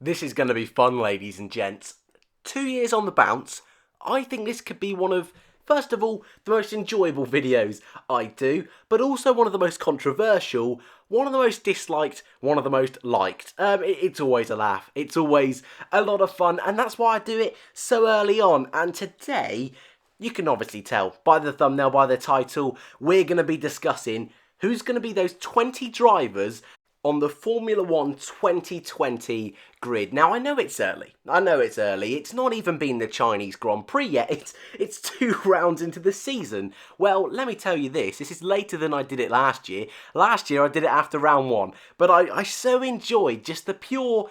This is going to be fun, ladies and gents. 2 years on the bounce. I think this could be one of, first of all, the most enjoyable videos I do, but also one of the most controversial, one of the most disliked, one of the most liked. It's always a laugh. It's always a lot of fun, and that's why I do it so early on. And today, you can obviously tell by the thumbnail, by the title, we're going to be discussing who's going to be those 20 drivers on the Formula 1 2020 grid. Now, I know it's early. It's not even been the Chinese Grand Prix yet. It's 2 rounds into the season. Well, let me tell you this is later than I did it last year. Last year, I did it after round 1. But I so enjoyed just the pure,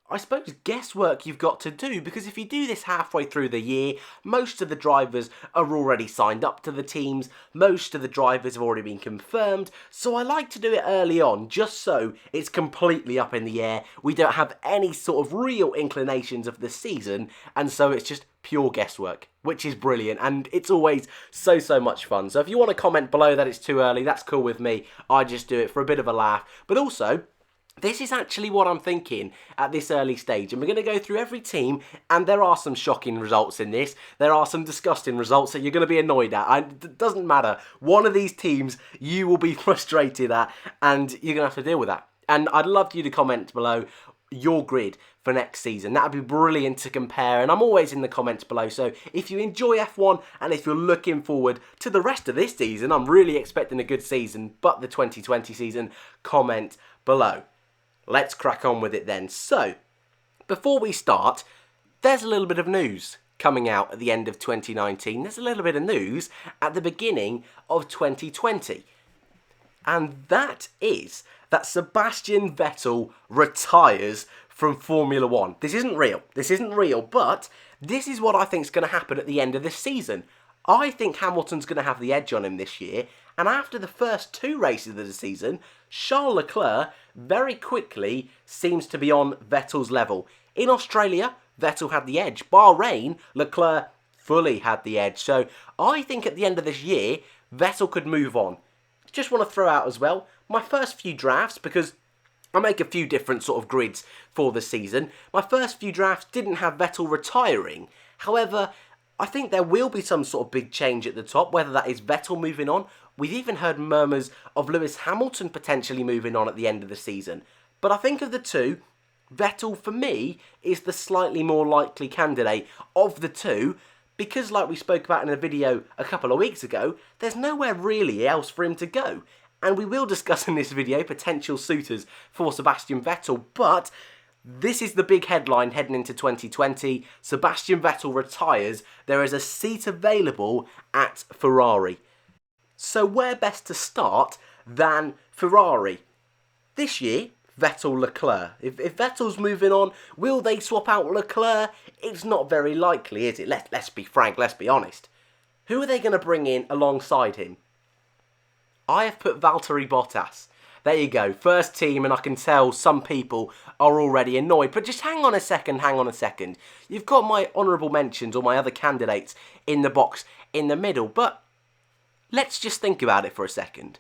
I suppose, guesswork you've got to do, because if you do this halfway through the year, most of the drivers are already signed up to the teams, most of the drivers have already been confirmed, so I like to do it early on, just so it's completely up in the air, we don't have any sort of real inclinations of the season, and so it's just pure guesswork, which is brilliant, and it's always so much fun. So if you want to comment below that it's too early, that's cool with me. I just do it for a bit of a laugh, but also, this is actually what I'm thinking at this early stage, and we're going to go through every team, and there are some shocking results in this. There are some disgusting results that you're going to be annoyed at. It doesn't matter. One of these teams you will be frustrated at, and you're going to have to deal with that. And I'd love you to comment below your grid for next season. That would be brilliant to compare, and I'm always in the comments below, so if you enjoy F1 and if you're looking forward to the rest of this season, I'm really expecting a good season, but the 2020 season, comment below. Let's crack on with it then. So, before we start, there's a little bit of news coming out at the end of 2019. There's a little bit of news at the beginning of 2020. And that is that Sebastian Vettel retires from Formula 1. This isn't real, but this is what I think is going to happen at the end of this season. I think Hamilton's going to have the edge on him this year, and after the first 2 races of the season, Charles Leclerc very quickly seems to be on Vettel's level. In Australia, Vettel had the edge. Bahrain, Leclerc fully had the edge. So I think at the end of this year, Vettel could move on. Just want to throw out as well, my first few drafts, because I make a few different sort of grids for the season, my first few drafts didn't have Vettel retiring. However, I think there will be some sort of big change at the top, whether that is Vettel moving on. We've even heard murmurs of Lewis Hamilton potentially moving on at the end of the season. But I think of the two, Vettel for me is the slightly more likely candidate of the two, because like we spoke about in a video a couple of weeks ago, there's nowhere really else for him to go. And we will discuss in this video potential suitors for Sebastian Vettel, but this is the big headline heading into 2020. Sebastian Vettel retires. There is a seat available at Ferrari. So where best to start than Ferrari? This year, Vettel Leclerc. If Vettel's moving on, will they swap out Leclerc? It's not very likely, is it? Let's be frank, let's be honest. Who are they going to bring in alongside him? I have put Valtteri Bottas. There you go, first team, and I can tell some people are already annoyed. But just hang on a second. You've got my honourable mentions or my other candidates in the box in the middle. But let's just think about it for a second.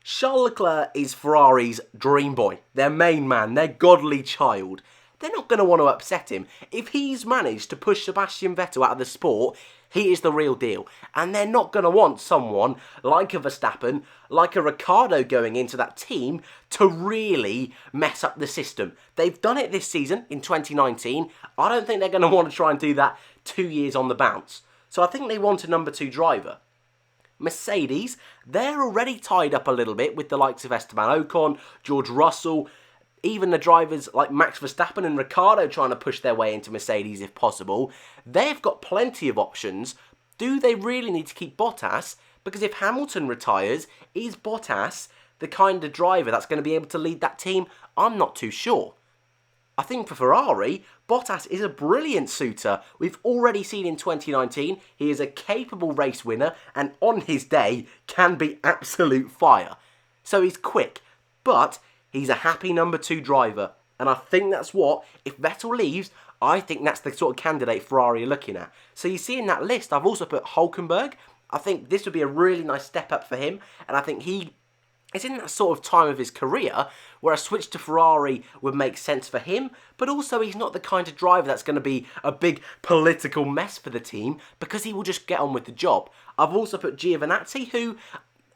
Charles Leclerc is Ferrari's dream boy, their main man, their godly child. They're not going to want to upset him. If he's managed to push Sebastian Vettel out of the sport, he is the real deal. And they're not going to want someone like a Verstappen, like a Ricciardo going into that team to really mess up the system. They've done it this season in 2019. I don't think they're going to want to try and do that 2 years on the bounce. So I think they want a number 2 driver. Mercedes, they're already tied up a little bit with the likes of Esteban Ocon, George Russell, even the drivers like Max Verstappen and Ricciardo trying to push their way into Mercedes if possible. They've got plenty of options. Do they really need to keep Bottas? Because if Hamilton retires, is Bottas the kind of driver that's going to be able to lead that team? I'm not too sure. I think for Ferrari, Bottas is a brilliant suitor. We've already seen in 2019, he is a capable race winner and on his day can be absolute fire. So he's quick, but he's a happy number 2 driver. And I think that's what, if Vettel leaves, I think that's the sort of candidate Ferrari are looking at. So you see in that list, I've also put Hülkenberg. I think this would be a really nice step up for him. And I think he is in that sort of time of his career where a switch to Ferrari would make sense for him, but also he's not the kind of driver that's going to be a big political mess for the team because he will just get on with the job. I've also put Giovinazzi, who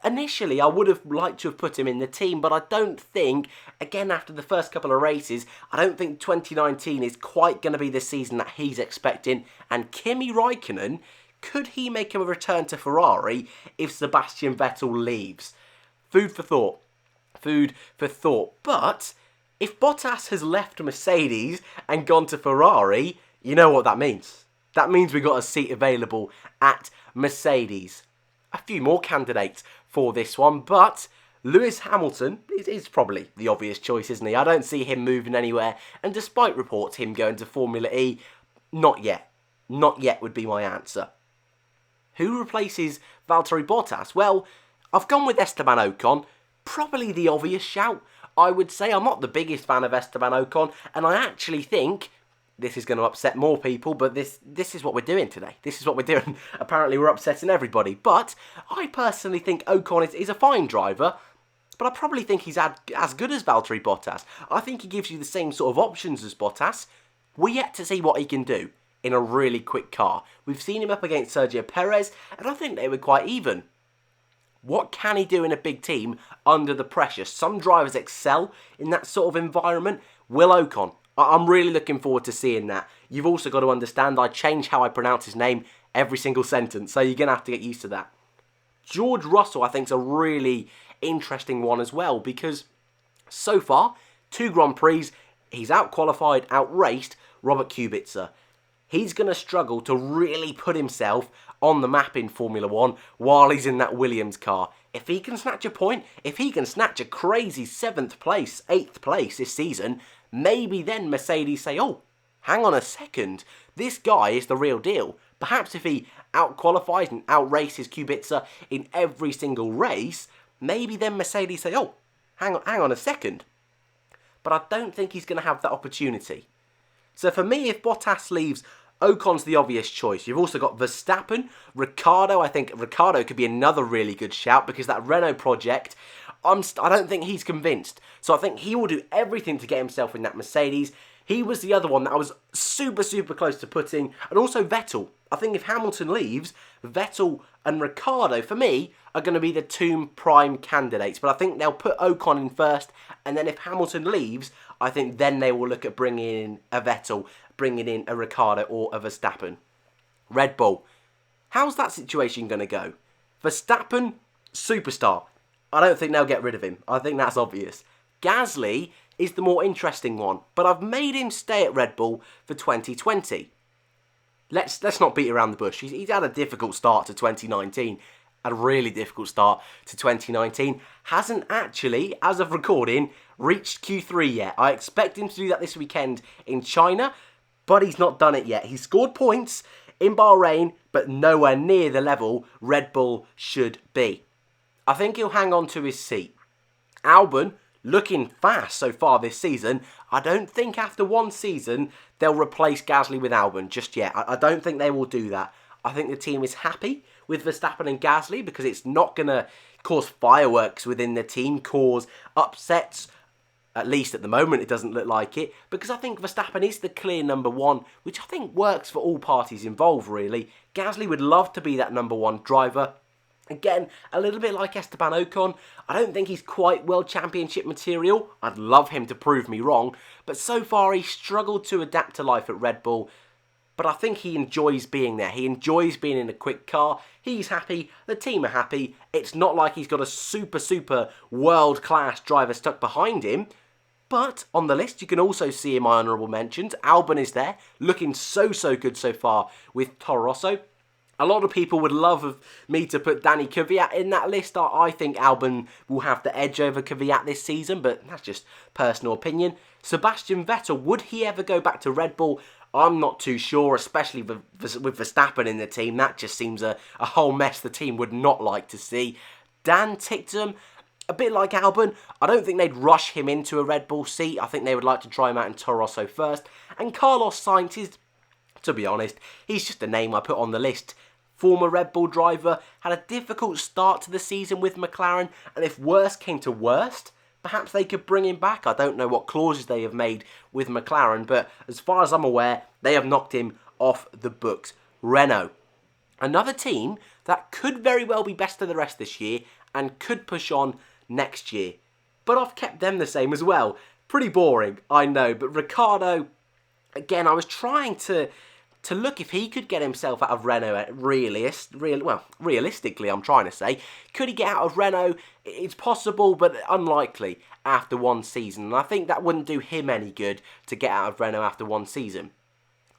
initially I would have liked to have put him in the team, but I don't think, again after the first couple of races, I don't think 2019 is quite going to be the season that he's expecting. And Kimi Räikkönen, could he make a return to Ferrari if Sebastian Vettel leaves? Food for thought. Food for thought. But if Bottas has left Mercedes and gone to Ferrari, you know what that means. That means we got a seat available at Mercedes. A few more candidates for this one, but Lewis Hamilton is probably the obvious choice, isn't he? I don't see him moving anywhere, and despite reports him going to Formula E, not yet. Not yet would be my answer. Who replaces Valtteri Bottas? Well, I've gone with Esteban Ocon, probably the obvious shout. I would say I'm not the biggest fan of Esteban Ocon, and I actually think, this is going to upset more people, but this is what we're doing today. This is what we're doing. Apparently we're upsetting everybody, but I personally think Ocon is a fine driver, but I probably think he's as good as Valtteri Bottas. I think he gives you the same sort of options as Bottas. We're yet to see what he can do in a really quick car. We've seen him up against Sergio Perez, and I think they were quite even. What can he do in a big team under the pressure? Some drivers excel in that sort of environment. Will Ocon? I'm really looking forward to seeing that. You've also got to understand I change how I pronounce his name every single sentence, so you're going to have to get used to that. George Russell, I think, is a really interesting one as well, because so far, 2 Grand Prix, he's out-qualified, out-raced Robert Kubica. He's going to struggle to really put himself on the map in Formula 1 while he's in that Williams car. If he can snatch a point, if he can snatch a crazy 7th place, 8th place this season, maybe then Mercedes say, oh, hang on a second, this guy is the real deal. Perhaps if he out-qualifies and out-races Kubica in every single race, maybe then Mercedes say, oh, hang on a second. But I don't think he's going to have that opportunity. So for me, if Bottas leaves, Ocon's the obvious choice. You've also got Verstappen, Ricciardo. I think Ricciardo could be another really good shout because that Renault project, I don't think he's convinced. So I think he will do everything to get himself in that Mercedes. He was the other one that I was super close to putting. And also Vettel. I think if Hamilton leaves, Vettel and Ricciardo, for me, are going to be the 2 prime candidates. But I think they'll put Ocon in first. And then if Hamilton leaves, I think then they will look at bringing in a Vettel, bringing in a Ricciardo or a Verstappen. Red Bull. How's that situation going to go? Verstappen, superstar. I don't think they'll get rid of him. I think that's obvious. Gasly is the more interesting one, but I've made him stay at Red Bull for 2020. Let's not beat around the bush. He's had a difficult start to 2019. A really difficult start to 2019. Hasn't actually, as of recording, reached Q3 yet. I expect him to do that this weekend in China, but he's not done it yet. He scored points in Bahrain, but nowhere near the level Red Bull should be. I think he'll hang on to his seat. Albon, looking fast so far this season. I don't think after one season they'll replace Gasly with Albon just yet. I don't think they will do that. I think the team is happy with Verstappen and Gasly because it's not going to cause fireworks within the team, cause upsets. At least at the moment it doesn't look like it, because I think Verstappen is the clear number 1, which I think works for all parties involved really. Gasly would love to be that number 1 driver. Again, a little bit like Esteban Ocon, I don't think he's quite World Championship material. I'd love him to prove me wrong, but so far he's struggled to adapt to life at Red Bull. But I think he enjoys being there. He enjoys being in a quick car. He's happy. The team are happy. It's not like he's got a super world-class driver stuck behind him. But on the list, you can also see in my honourable mentions, Albon is there, looking so good so far with Toro Rosso. A lot of people would love me to put Danny Kvyat in that list. I think Albon will have the edge over Kvyat this season, but that's just personal opinion. Sebastian Vettel, would he ever go back to Red Bull? I'm not too sure, especially with Verstappen in the team. That just seems a whole mess the team would not like to see. Dan Ticktum, a bit like Albon, I don't think they'd rush him into a Red Bull seat. I think they would like to try him out in Toro Rosso first. And Carlos Sainz is, to be honest, he's just a name I put on the list. former Red Bull driver, had a difficult start to the season with McLaren, and if worst came to worst, perhaps they could bring him back. I don't know what clauses they have made with McLaren, but as far as I'm aware, they have knocked him off the books. Renault, another team that could very well be best of the rest this year and could push on next year. But I've kept them the same as well. Pretty boring, I know, but Ricciardo, again, I was trying to look if he could get himself out of Renault realistically, I'm trying to say. Could he get out of Renault? It's possible, but unlikely after one season. And I think that wouldn't do him any good to get out of Renault after one season.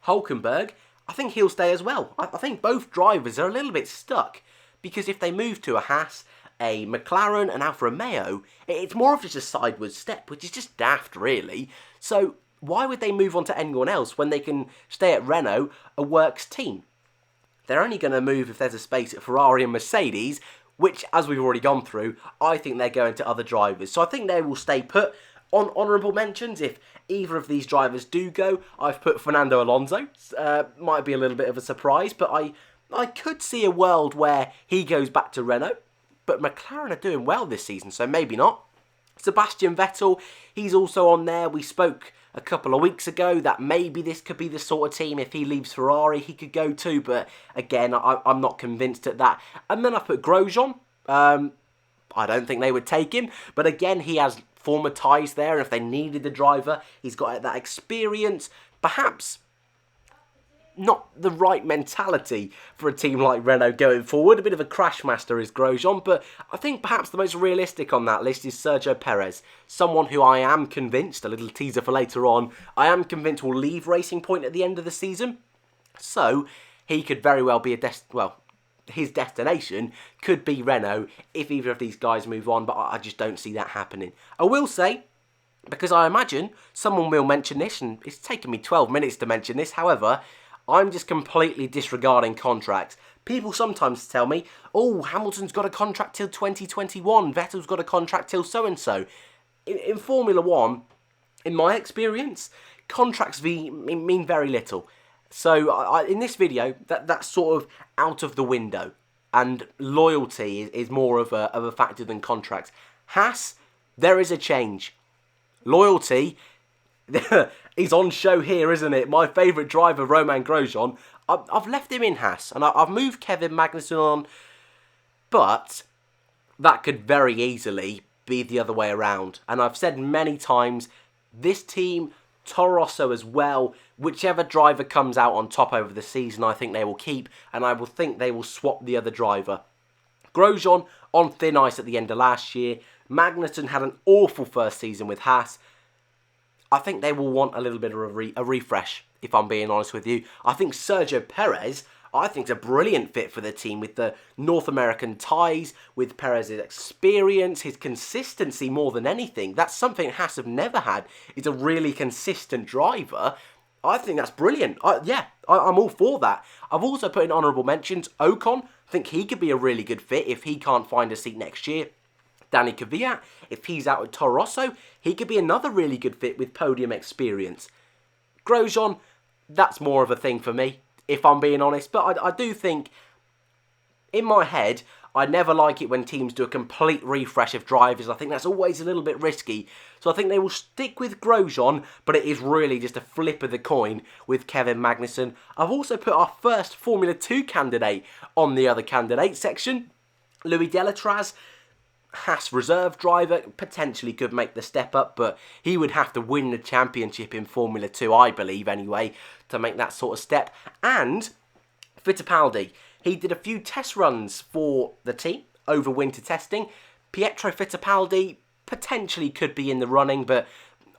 Hulkenberg, I think he'll stay as well. I think both drivers are a little bit stuck. Because if they move to a HAAS, a McLaren, and Alfa Romeo, it's more of just a sideways step, which is just daft, really. So why would they move on to anyone else when they can stay at Renault, a works team? They're only going to move if there's a space at Ferrari and Mercedes, which, as we've already gone through, I think they're going to other drivers. So I think they will stay put. On honourable mentions, if either of these drivers do go, I've put Fernando Alonso. Might be a little bit of a surprise, but I could see a world where he goes back to Renault. But McLaren are doing well this season, so maybe not. Sebastian Vettel, he's also on there. We spoke a couple of weeks ago that maybe this could be the sort of team, if he leaves Ferrari, he could go to. But again, I'm not convinced at that. And then I put Grosjean. I don't think they would take him. But again, he has former ties there. And if they needed the driver, he's got that experience. Perhaps not the right mentality for a team like Renault going forward. A bit of a crash master is Grosjean, but I think perhaps the most realistic on that list is Sergio Perez. Someone who I am convinced, a little teaser for later on, I am convinced will leave Racing Point at the end of the season. So he could very well be his destination could be Renault if either of these guys move on, but I just don't see that happening. I will say, because I imagine someone will mention this, and it's taken me 12 minutes to mention this, however, I'm just completely disregarding contracts. People sometimes tell me, oh, Hamilton's got a contract till 2021, Vettel's got a contract till so-and-so. In Formula 1, in my experience, contracts mean very little. So in this video, that's sort of out of the window. And loyalty is more of a factor than contracts. HAAS, there is a change. Loyalty he's on show here, isn't it? My favourite driver, Romain Grosjean, I've left him in HAAS, and I've moved Kevin Magnussen on, but that could very easily be the other way around. And I've said many times, this team, Toro Rosso as well, whichever driver comes out on top over the season, I think they will keep, and I will think they will swap the other driver. Grosjean on thin ice at the end of last year. Magnussen had an awful first season with HAAS. I think they will want a little bit of a refresh, if I'm being honest with you. I think Sergio Perez, I think, is a brilliant fit for the team with the North American ties, with Perez's experience, his consistency more than anything. That's something HAAS have never had, is a really consistent driver. I think that's brilliant. I'm all for that. I've also put in honourable mentions Ocon. I think he could be a really good fit if he can't find a seat next year. Danny Kvyat, if he's out with Toro Rosso, he could be another really good fit with podium experience. Grosjean, that's more of a thing for me, if I'm being honest. But I do think, in my head, I never like it when teams do a complete refresh of drivers. I think that's always a little bit risky. So I think they will stick with Grosjean, but it is really just a flip of the coin with Kevin Magnussen. I've also put our first Formula 2 candidate on the other candidate section. Louis Delatraz, HAAS reserve driver, potentially could make the step up, but he would have to win the championship in Formula 2, I believe anyway, to make that sort of step. And Fittipaldi, he did a few test runs for the team over winter testing. Pietro Fittipaldi potentially could be in the running, but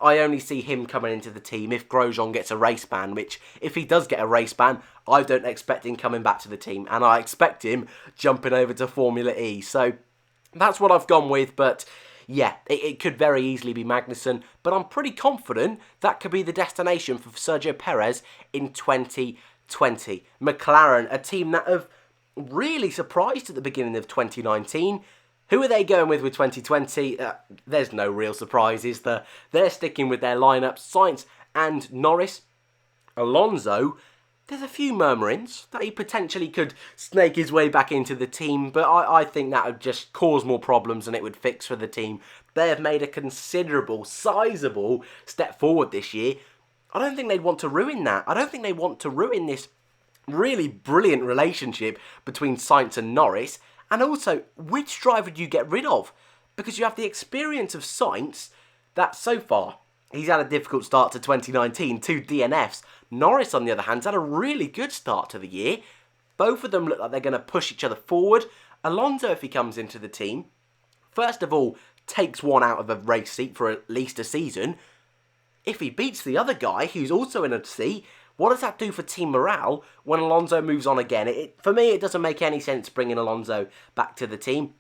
I only see him coming into the team if Grosjean gets a race ban, which, if he does get a race ban, I don't expect him coming back to the team, and I expect him jumping over to Formula E. So that's what I've gone with, but yeah, it could very easily be Magnussen, but I'm pretty confident that could be the destination for Sergio Perez in 2020. McLaren, a team that have really surprised at the beginning of 2019. Who are they going with 2020? There's no real surprises. They're sticking with their lineup, Sainz and Norris. Alonso, There's a few murmurings that he potentially could snake his way back into the team, but I think that would just cause more problems than it would fix for the team. They have made a considerable, sizable step forward this year. I don't think they'd want to ruin that. I don't think they want to ruin this really brilliant relationship between Sainz and Norris. And also, which driver do you get rid of? Because you have the experience of Sainz that so far, he's had a difficult start to 2019, 2 DNFs. Norris, on the other hand, has had a really good start to the year. Both of them look like they're going to push each other forward. Alonso, if he comes into the team, first of all, takes one out of a race seat for at least a season. If he beats the other guy, who's also in a seat, what does that do for team morale when Alonso moves on again? For me, it doesn't make any sense bringing Alonso back to the team.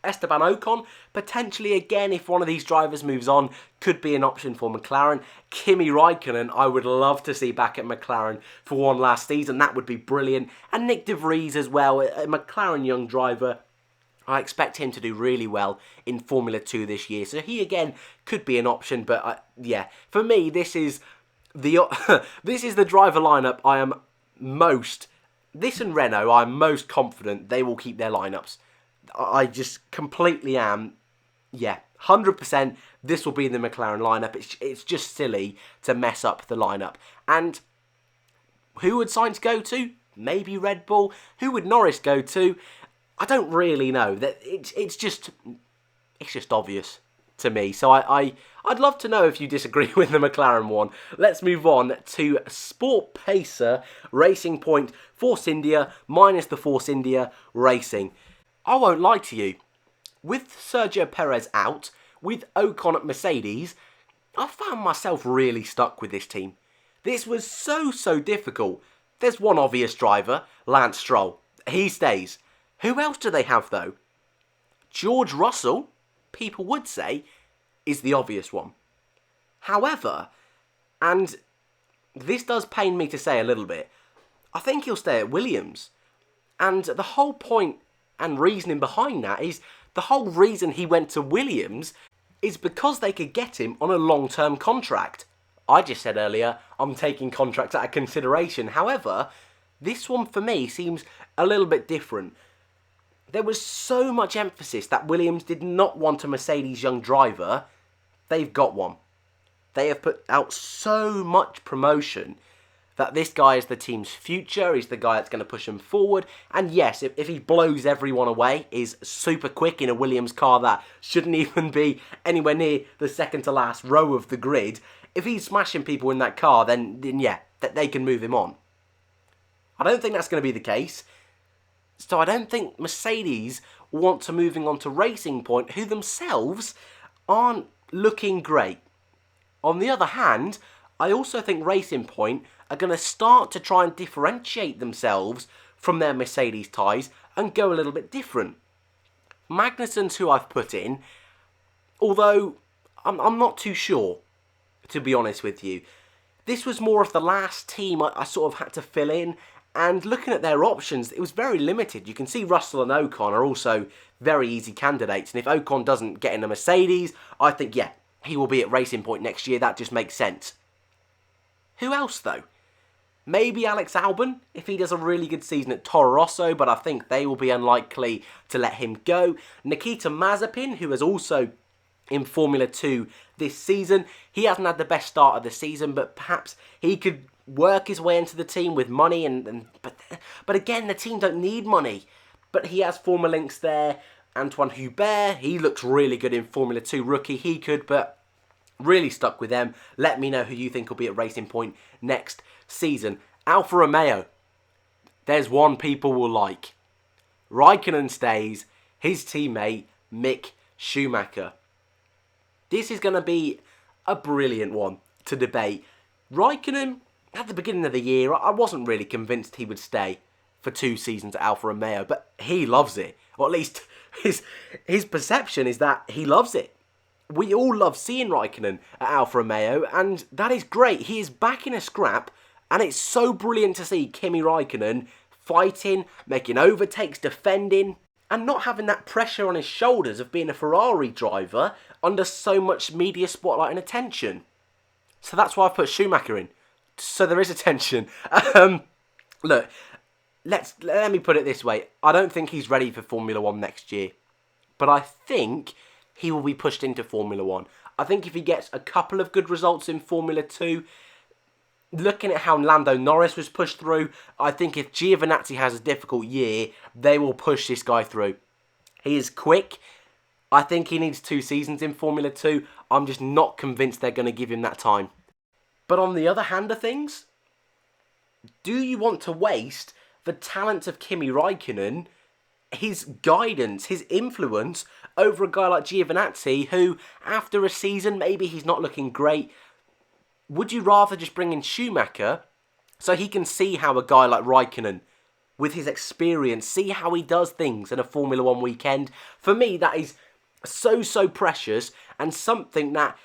Esteban Ocon, potentially again, if one of these drivers moves on, could be an option for McLaren. Kimi Räikkönen, I would love to see back at McLaren for one last season. That would be brilliant. And Nick de Vries as well, a McLaren young driver. I expect him to do really well in Formula 2 this year. So he, again, could be an option. But, yeah, for me, this is the this is the driver lineup I am most... This and Renault, I'm most confident they will keep their lineups. I just completely am, yeah, 100% this will be in the McLaren lineup. It's just silly to mess up the lineup. And who would Sainz go to? Maybe Red Bull. Who would Norris go to? I don't really know. It's just obvious to me. So I'd love to know if you disagree with the McLaren one. Let's move on to Sport PESA Racing Point Force India minus the Force India Racing. I won't lie to you, with Sergio Perez out, with Ocon at Mercedes, I found myself really stuck with this team. This was so difficult. There's one obvious driver, Lance Stroll. He stays. Who else do they have though? George Russell, people would say, is the obvious one. However, and this does pain me to say a little bit, I think he'll stay at Williams. And the whole point and reasoning behind that is the whole reason he went to Williams is because they could get him on a long-term contract. I just said earlier, I'm taking contracts out of consideration. However, this one for me seems a little bit different. There was so much emphasis that Williams did not want a Mercedes young driver. They've got one. They have put out so much promotion that this guy is the team's future, he's the guy that's going to push them forward. And yes, if he blows everyone away, is super quick in a Williams car that shouldn't even be anywhere near the second to last row of the grid, if he's smashing people in that car, then yeah, they can move him on. I don't think that's going to be the case. So I don't think Mercedes want to moving on to Racing Point, who themselves aren't looking great. On the other hand, I also think Racing Point are going to start to try and differentiate themselves from their Mercedes ties and go a little bit different. Magnussen's who I've put in, although I'm not too sure, to be honest with you. This was more of the last team I sort of had to fill in, and looking at their options, it was very limited. You can see Russell and Ocon are also very easy candidates, and if Ocon doesn't get in a Mercedes, I think, yeah, he will be at Racing Point next year. That just makes sense. Who else, though? Maybe Alex Albon, if he does a really good season at Toro Rosso, but I think they will be unlikely to let him go. Nikita Mazepin, who is also in Formula 2 this season. He hasn't had the best start of the season, but perhaps he could work his way into the team with money. But again, the team don't need money. But he has former links there. Antoine Hubert, he looks really good in Formula 2 rookie. He could, but really stuck with them. Let me know who you think will be at Racing Point next season. Alfa Romeo. There's one people will like. Raikkonen stays. His teammate, Mick Schumacher. This is going to be a brilliant one to debate. Raikkonen, at the beginning of the year, I wasn't really convinced he would stay for 2 seasons at Alfa Romeo, but he loves it. Or at least his perception is that he loves it. We all love seeing Raikkonen at Alfa Romeo, and that is great. He is back in a scrap, and it's so brilliant to see Kimi Räikkönen fighting, making overtakes, defending, and not having that pressure on his shoulders of being a Ferrari driver under so much media spotlight and attention. So that's why I've put Schumacher in. So there is attention. Look, let me put it this way. I don't think he's ready for Formula 1 next year. But I think he will be pushed into Formula 1. I think if he gets a couple of good results in Formula 2, looking at how Lando Norris was pushed through, I think if Giovinazzi has a difficult year, they will push this guy through. He is quick. I think he needs 2 seasons in Formula 2. I'm just not convinced they're going to give him that time. But on the other hand of things, do you want to waste the talent of Kimi Räikkönen, his guidance, his influence over a guy like Giovinazzi, who, after a season, maybe he's not looking great? Would you rather just bring in Schumacher so he can see how a guy like Räikkönen, with his experience, see how he does things in a Formula 1 weekend? For me, that is so precious, and something that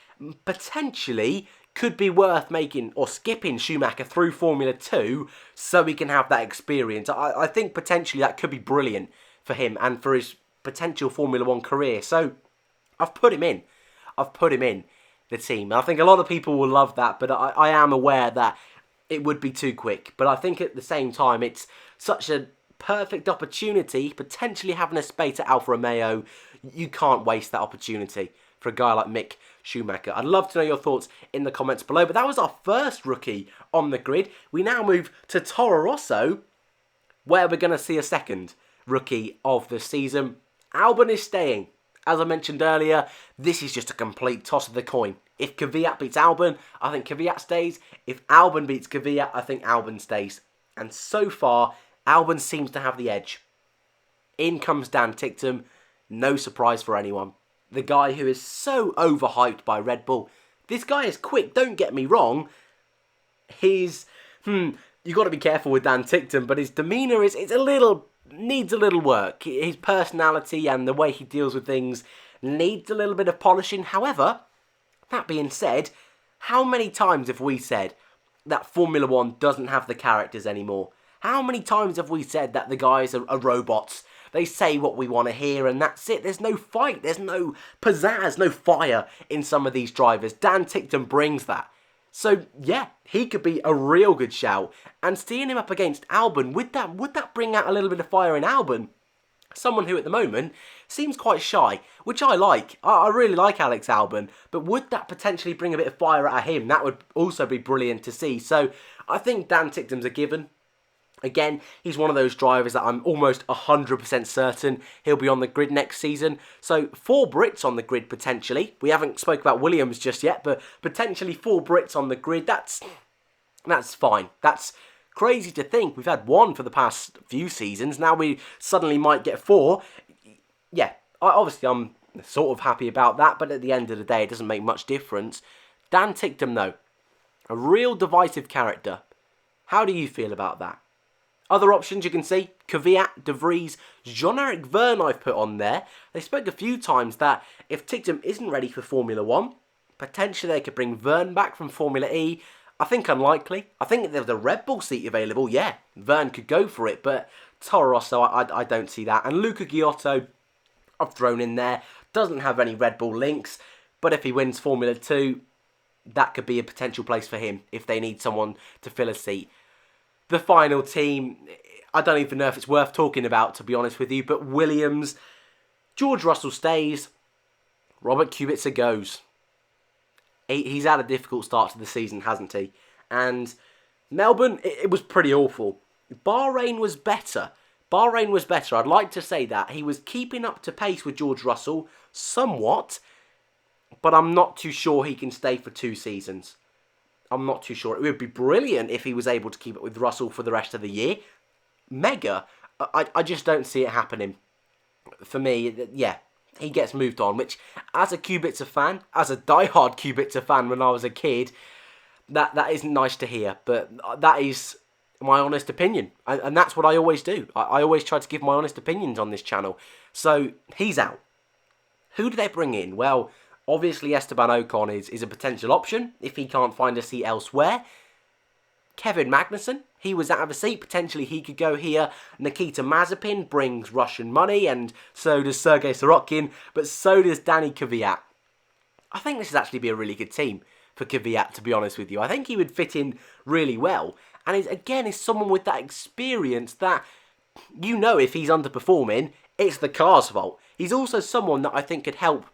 potentially could be worth making or skipping Schumacher through Formula 2 so he can have that experience. I think potentially that could be brilliant for him and for his potential Formula 1 career. So I've put him in. I've put him in the team. And I think a lot of people will love that, but I am aware that it would be too quick. But I think at the same time, it's such a perfect opportunity, potentially having a space at Alfa Romeo. You can't waste that opportunity for a guy like Mick Schumacher. I'd love to know your thoughts in the comments below. But that was our first rookie on the grid. We now move to Toro Rosso, where we're going to see a second rookie of the season. Albon is staying. As I mentioned earlier, this is just a complete toss of the coin. If Kvyat beats Albon, I think Kvyat stays. If Albon beats Kvyat, I think Albon stays. And so far, Albon seems to have the edge. In comes Dan Ticktum. No surprise for anyone. The guy who is so overhyped by Red Bull. This guy is quick, don't get me wrong. He's, you got to be careful with Dan Ticktum, but his demeanour is needs a little work. His personality and the way he deals with things needs a little bit of polishing. However, that being said, how many times have we said that Formula 1 doesn't have the characters anymore? How many times have we said that the guys are robots? They say what we want to hear and that's it. There's no fight. There's no pizzazz, no fire in some of these drivers. Dan Ticktum brings that. So, yeah, he could be a real good shout. And seeing him up against Albon, would that bring out a little bit of fire in Albon? Someone who at the moment seems quite shy, which I like. I really like Alex Albon. But would that potentially bring a bit of fire out of him? That would also be brilliant to see. So, I think Dan Ticktum's a given. Again, he's one of those drivers that I'm almost 100% certain he'll be on the grid next season. So 4 Brits on the grid potentially. We haven't spoke about Williams just yet, but potentially 4 Brits on the grid. That's fine. That's crazy to think. We've had 1 for the past few seasons. Now we suddenly might get 4. Yeah, obviously I'm sort of happy about that, but at the end of the day, it doesn't make much difference. Dan Ticktum, though, a real divisive character. How do you feel about that? Other options you can see, Kvyat, De Vries, Jean-Eric Vergne I've put on there. They spoke a few times that if Ticktum isn't ready for Formula 1, potentially they could bring Vergne back from Formula E. I think unlikely. I think if there was a Red Bull seat available, yeah, Vergne could go for it. But Toro Rosso, I don't see that. And Luca Giotto, I've thrown in there. Doesn't have any Red Bull links. But if he wins Formula 2, that could be a potential place for him if they need someone to fill a seat. The final team, I don't even know if it's worth talking about, to be honest with you, but Williams, George Russell stays, Robert Kubica goes. He's had a difficult start to the season, hasn't he? And Melbourne, it was pretty awful. Bahrain was better. I'd like to say that. He was keeping up to pace with George Russell somewhat, but I'm not too sure he can stay for 2 seasons. I'm not too sure. It would be brilliant if he was able to keep it with Russell for the rest of the year. Mega. I just don't see it happening. For me, yeah, he gets moved on, which as a Kubica fan, as a diehard Kubica fan when I was a kid, that isn't nice to hear. But that is my honest opinion. And that's what I always do. I always try to give my honest opinions on this channel. So, he's out. Who do they bring in? Well, obviously, Esteban Ocon is a potential option if he can't find a seat elsewhere. Kevin Magnussen, he was out of a seat. Potentially, he could go here. Nikita Mazepin brings Russian money, and so does Sergei Sorokin, but so does Danny Kvyat. I think this would actually be a really good team for Kvyat, to be honest with you. I think he would fit in really well. and is someone with that experience that, you know, if he's underperforming, it's the car's fault. He's also someone that I think could help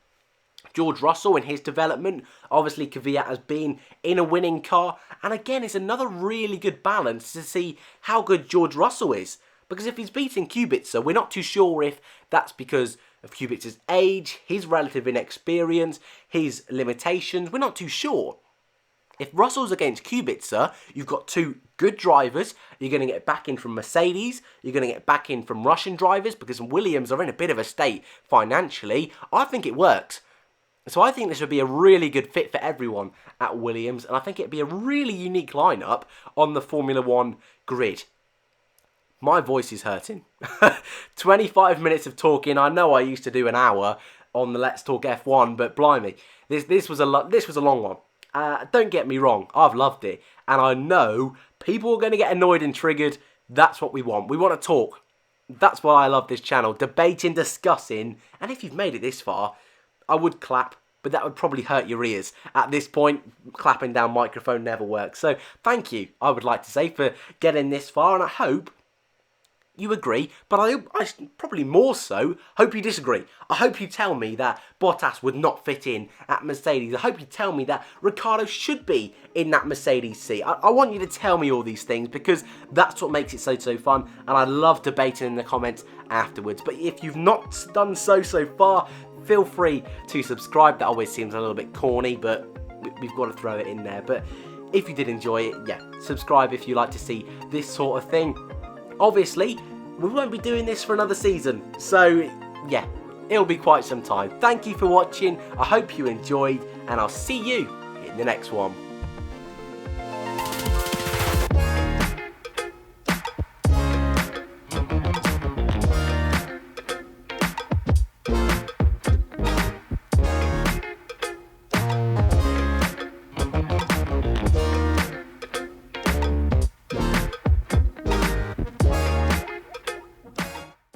George Russell in his development. Obviously, Kvyat has been in a winning car, and again, it's another really good balance to see how good George Russell is. Because if he's beating Kubica, we're not too sure if that's because of Kubica's age, his relative inexperience, his limitations. We're not too sure. If Russell's against Kubica, you've got two good drivers. You're going to get back in from Mercedes. You're going to get back in from Russian drivers, because Williams are in a bit of a state financially. I think it works. So I think this would be a really good fit for everyone at Williams, and I think it'd be a really unique lineup on the Formula 1 grid. My voice is hurting. 25 minutes of talking. I know I used to do an hour on the Let's Talk F1, but blimey, this was a long one. Don't get me wrong, I've loved it, and I know people are going to get annoyed and triggered. That's what we want. We want to talk. That's why I love this channel, debating, discussing, and if you've made it this far, I would clap, but that would probably hurt your ears. At this point, clapping down microphone never works. So thank you, I would like to say, for getting this far, and I hope you agree, but I probably more so hope you disagree. I hope you tell me that Bottas would not fit in at Mercedes. I hope you tell me that Ricciardo should be in that Mercedes seat. I want you to tell me all these things, because that's what makes it so fun, and I love debating in the comments afterwards. But if you've not done so far, feel free to subscribe. That always seems a little bit corny, but we've got to throw it in there. But if you did enjoy it, yeah, subscribe if you like to see this sort of thing. Obviously, we won't be doing this for another season, so yeah, it'll be quite some time. Thank you for watching, I hope you enjoyed, and I'll see you in the next one.